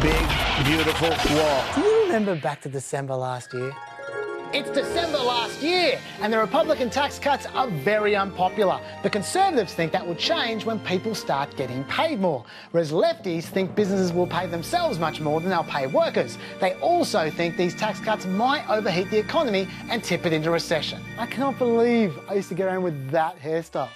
big, beautiful wall. Do you remember back to December last year? It's December last year, and the Republican tax cuts are very unpopular. The Conservatives think that will change when people start getting paid more, whereas lefties think businesses will pay themselves much more than they'll pay workers. They also think these tax cuts might overheat the economy and tip it into recession. I cannot believe I used to get around with that hairstyle.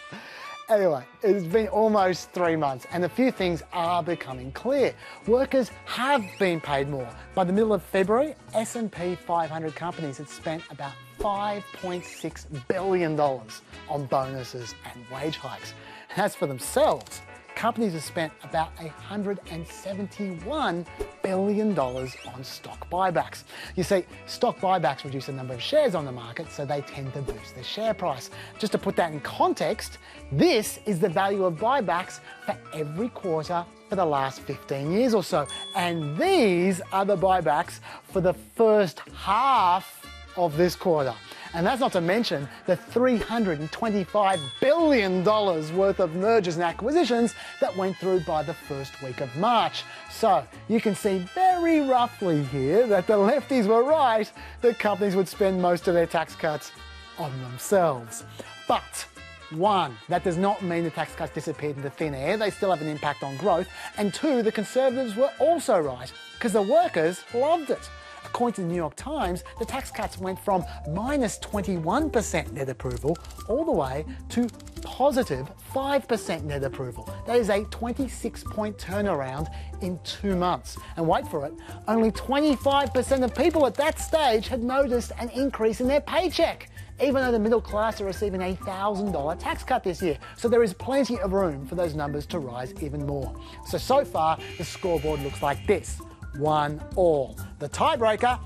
Anyway, it's been almost 3 months and a few things are becoming clear. Workers have been paid more. By the middle of February, S&P 500 companies had spent about $5.6 billion on bonuses and wage hikes. And as for themselves, companies have spent about $171 billion on stock buybacks. You see, stock buybacks reduce the number of shares on the market, so they tend to boost the share price. Just to put that in context, this is the value of buybacks for every quarter for the last 15 years or so. And these are the buybacks for the first half of this quarter. And that's not to mention the $325 billion worth of mergers and acquisitions that went through by the first week of March. So you can see very roughly here that the lefties were right that companies would spend most of their tax cuts on themselves. But one, that does not mean the tax cuts disappeared into thin air. They still have an impact on growth. And two, the Conservatives were also right because the workers loved it. According to the New York Times, the tax cuts went from minus 21% net approval all the way to positive 5% net approval. That is a 26-point turnaround in 2 months. And wait for it, only 25% of people at that stage had noticed an increase in their paycheck, even though the middle class are receiving a $1,000 tax cut this year. So there is plenty of room for those numbers to rise even more. So far, the scoreboard looks like this. 1-all. The tiebreaker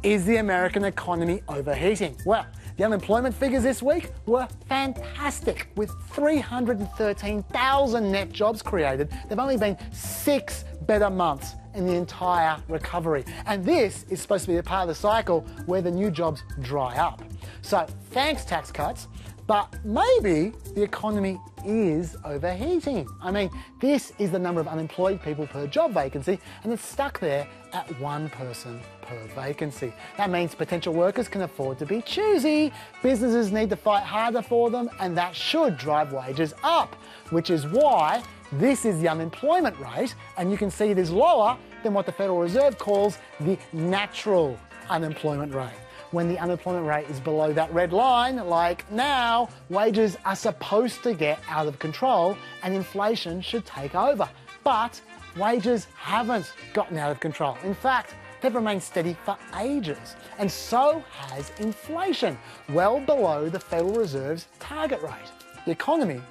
is the American economy overheating. Well, the unemployment figures this week were fantastic. With 313,000 net jobs created, there've only been 6 better months in the entire recovery. And this is supposed to be a part of the cycle where the new jobs dry up. So thanks, tax cuts, but maybe the economy is overheating. I mean, this is the number of unemployed people per job vacancy, and it's stuck there at 1 person per vacancy. That means potential workers can afford to be choosy. Businesses need to fight harder for them, and that should drive wages up, which is why this is the unemployment rate, and you can see it is lower than what the Federal Reserve calls the natural unemployment rate. When the unemployment rate is below that red line, like now, wages are supposed to get out of control and inflation should take over. But wages haven't gotten out of control. In fact, they've remained steady for ages. And so has inflation, well below the Federal Reserve's target rate. The economy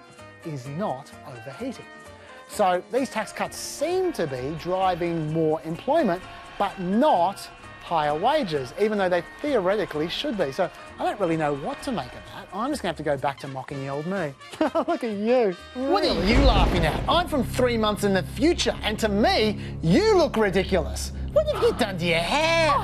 is not overheating. So these tax cuts seem to be driving more employment, but not higher wages, even though they theoretically should be. So I don't really know what to make of that. I'm just going to have to go back to mocking the old me. Look at you. What are you laughing at? I'm from 3 months in the future, and to me, you look ridiculous. What have you done to your hair?